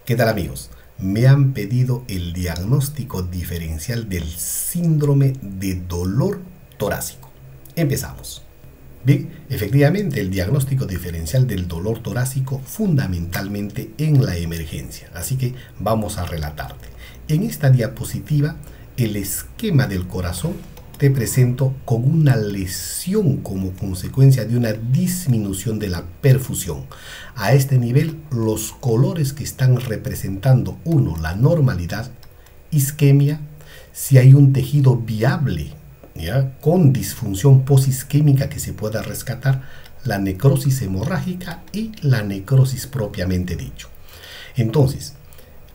¿Qué tal amigos? Me han pedido el diagnóstico diferencial del síndrome de dolor torácico. Empezamos. Bien, efectivamente el diagnóstico diferencial del dolor torácico fundamentalmente en la emergencia. Así que vamos a relatarte. En esta diapositiva el esquema del corazón te presento con una lesión como consecuencia de una disminución de la perfusión. A este nivel, los colores que están representando, uno, la normalidad, isquemia, si hay un tejido viable, ¿ya?, con disfunción posisquémica que se pueda rescatar, la necrosis hemorrágica y la necrosis propiamente dicho. Entonces,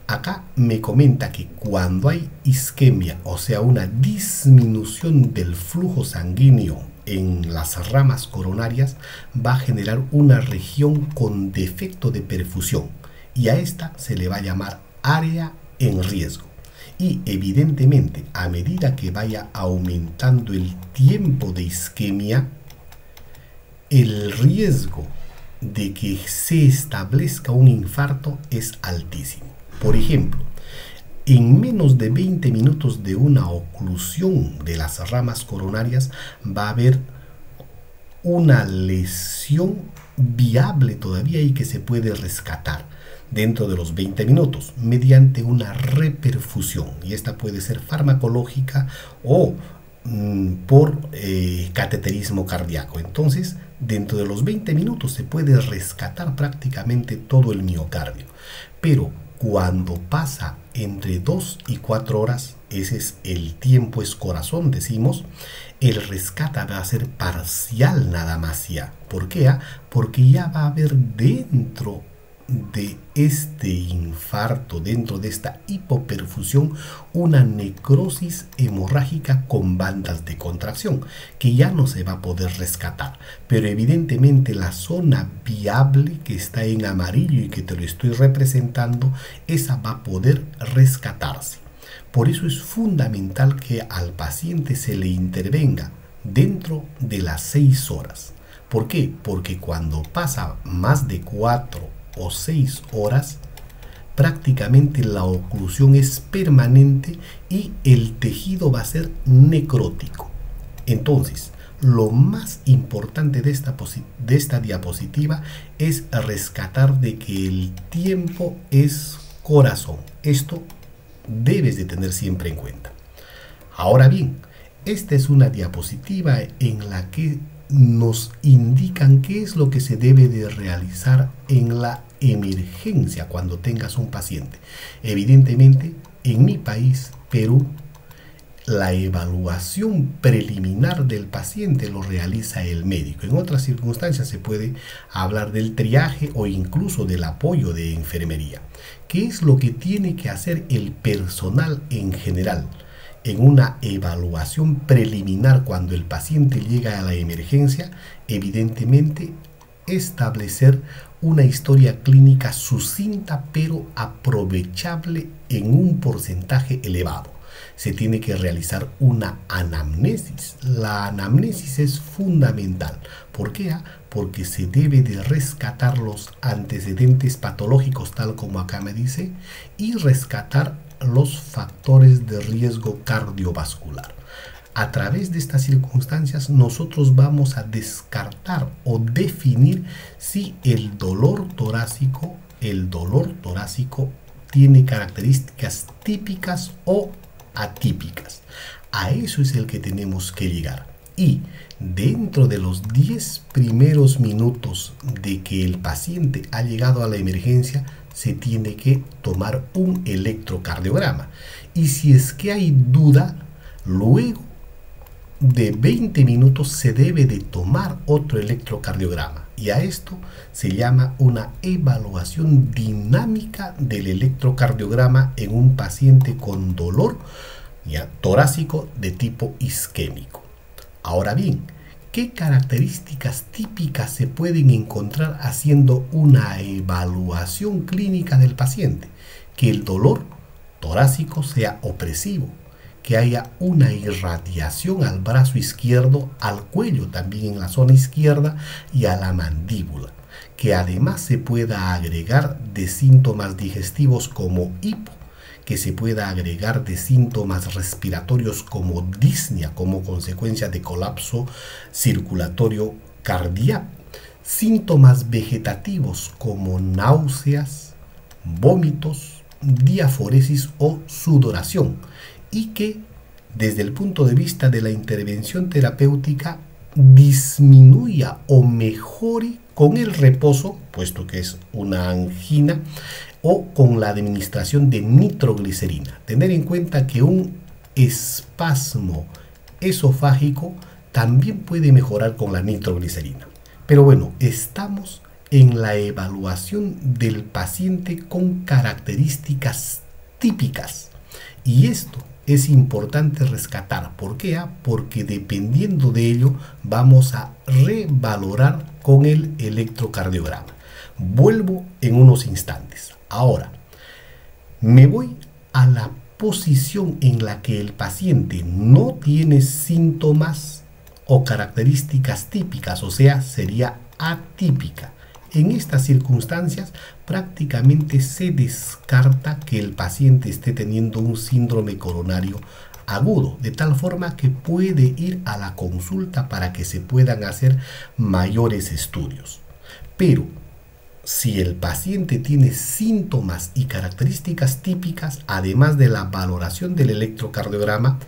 acá me comenta que cuando hay isquemia, o sea, una disminución del flujo sanguíneo en las ramas coronarias, va a generar una región con defecto de perfusión y a esta se le va a llamar área en riesgo. Y evidentemente, a medida que vaya aumentando el tiempo de isquemia, el riesgo de que se establezca un infarto es altísimo. Por ejemplo, en menos de 20 minutos de una oclusión de las ramas coronarias va a haber una lesión viable todavía y que se puede rescatar dentro de los 20 minutos mediante una reperfusión. Y esta puede ser farmacológica o por cateterismo cardíaco. Entonces, dentro de los 20 minutos se puede rescatar prácticamente todo el miocardio. Pero cuando pasa entre 2 y 4 horas, ese es el tiempo es corazón, decimos, el rescate va a ser parcial nada más ya. ¿Por qué? Porque ya va a haber dentro de este infarto, dentro de esta hipoperfusión, una necrosis hemorrágica con bandas de contracción que ya no se va a poder rescatar, pero evidentemente la zona viable que está en amarillo y que te lo estoy representando, esa va a poder rescatarse. Por eso es fundamental que al paciente se le intervenga dentro de las 6 horas. ¿Por qué? Porque cuando pasa más de 4 o 6 horas, prácticamente la oclusión es permanente y el tejido va a ser necrótico. Entonces, lo más importante de esta diapositiva es rescatar de que el tiempo es corazón. Esto debes de tener siempre en cuenta. Ahora bien, esta es una diapositiva en la que nos indican qué es lo que se debe de realizar en la emergencia cuando tengas un paciente. Evidentemente, en mi país, Perú, la evaluación preliminar del paciente lo realiza el médico. En otras circunstancias se puede hablar del triaje o incluso del apoyo de enfermería. ¿Qué es lo que tiene que hacer el personal en general en una evaluación preliminar cuando el paciente llega a la emergencia? Evidentemente, establecer una historia clínica sucinta pero aprovechable en un porcentaje elevado. Se tiene que realizar una anamnesis. La anamnesis es fundamental. ¿Por qué? Porque se debe de rescatar los antecedentes patológicos, tal como acá me dice, y rescatar los factores de riesgo cardiovascular. A través de estas circunstancias nosotros vamos a descartar o definir si el dolor torácico tiene características típicas o atípicas. A eso es el que tenemos que llegar. Y dentro de los 10 primeros minutos de que el paciente ha llegado a la emergencia, se tiene que tomar un electrocardiograma. Y si es que hay duda, luego de 20 minutos se debe de tomar otro electrocardiograma. Y a esto se llama una evaluación dinámica del electrocardiograma en un paciente con dolor torácico de tipo isquémico. Ahora bien, ¿qué características típicas se pueden encontrar haciendo una evaluación clínica del paciente? Que el dolor torácico sea opresivo, que haya una irradiación al brazo izquierdo, al cuello también en la zona izquierda y a la mandíbula, que además se pueda agregar de síntomas digestivos como hipo, que se pueda agregar de síntomas respiratorios como disnea como consecuencia de colapso circulatorio cardíaco, síntomas vegetativos como náuseas, vómitos, diaforesis o sudoración, y que desde el punto de vista de la intervención terapéutica disminuya o mejore con el reposo, puesto que es una angina, o con la administración de nitroglicerina. Tener en cuenta que un espasmo esofágico también puede mejorar con la nitroglicerina. Pero bueno, estamos en la evaluación del paciente con características típicas. Y esto es importante rescatar. ¿Por qué? Porque dependiendo de ello vamos a revalorar con el electrocardiograma. Vuelvo en unos instantes. Ahora, me voy a la posición en la que el paciente no tiene síntomas o características típicas, o sea, sería atípica. En estas circunstancias prácticamente se descarta que el paciente esté teniendo un síndrome coronario agudo, de tal forma que puede ir a la consulta para que se puedan hacer mayores estudios. Pero si el paciente tiene síntomas y características típicas, además de la valoración del electrocardiograma,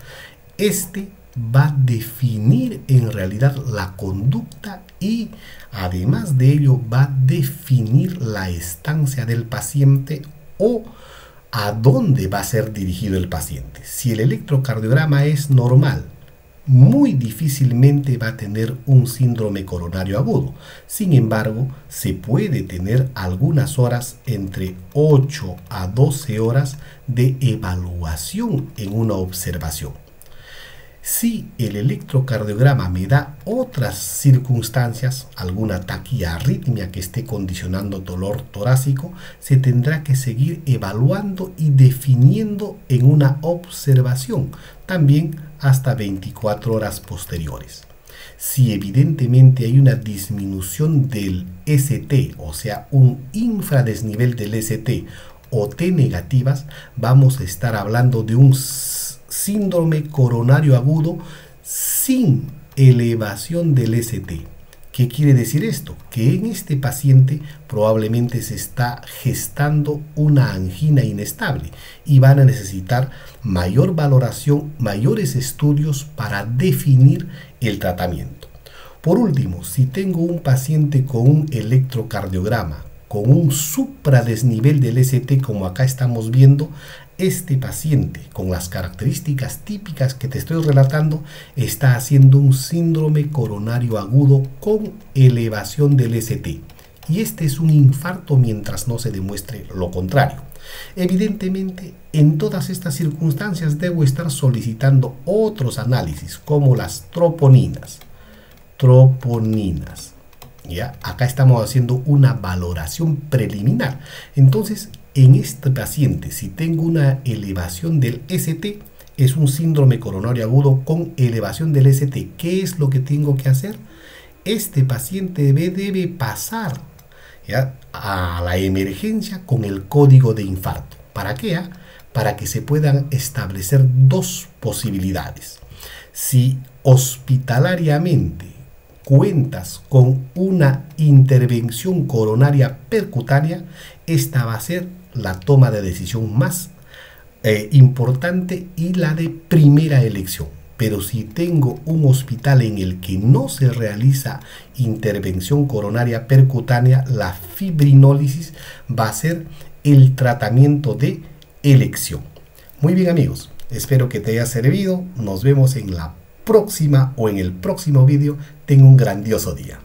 este va a definir en realidad la conducta y además de ello va a definir la estancia del paciente o a dónde va a ser dirigido el paciente. Si el electrocardiograma es normal, muy difícilmente va a tener un síndrome coronario agudo. Sin embargo, se puede tener algunas horas, entre 8 a 12 horas de evaluación en una observación. Si el electrocardiograma me da otras circunstancias, alguna taquiarritmia que esté condicionando dolor torácico, se tendrá que seguir evaluando y definiendo en una observación, también hasta 24 horas posteriores. Si evidentemente hay una disminución del ST, o sea, un infradesnivel del ST o T negativas, vamos a estar hablando de un síndrome coronario agudo sin elevación del ST. ¿Qué quiere decir esto? Que en este paciente probablemente se está gestando una angina inestable y van a necesitar mayor valoración, mayores estudios para definir el tratamiento. Por último, si tengo un paciente con un electrocardiograma con un supradesnivel del ST, como acá estamos viendo, este paciente con las características típicas que te estoy relatando está haciendo un síndrome coronario agudo con elevación del ST. Y este es un infarto mientras no se demuestre lo contrario. Evidentemente, en todas estas circunstancias debo estar solicitando otros análisis como las troponinas. ¿Ya? Acá estamos haciendo una valoración preliminar. Entonces, en este paciente, si tengo una elevación del ST, es un síndrome coronario agudo con elevación del ST. ¿Qué es lo que tengo que hacer? Este paciente debe pasar, ¿ya?, a la emergencia con el código de infarto. ¿Para qué? Para que se puedan establecer dos posibilidades. Si hospitalariamente cuentas con una intervención coronaria percutánea, esta va a ser la toma de decisión más importante y la de primera elección. Pero si tengo un hospital en el que no se realiza intervención coronaria percutánea, la fibrinólisis va a ser el tratamiento de elección. Muy bien, amigos, espero que te haya servido. Nos vemos en la próxima o en el próximo vídeo. Ten un grandioso día.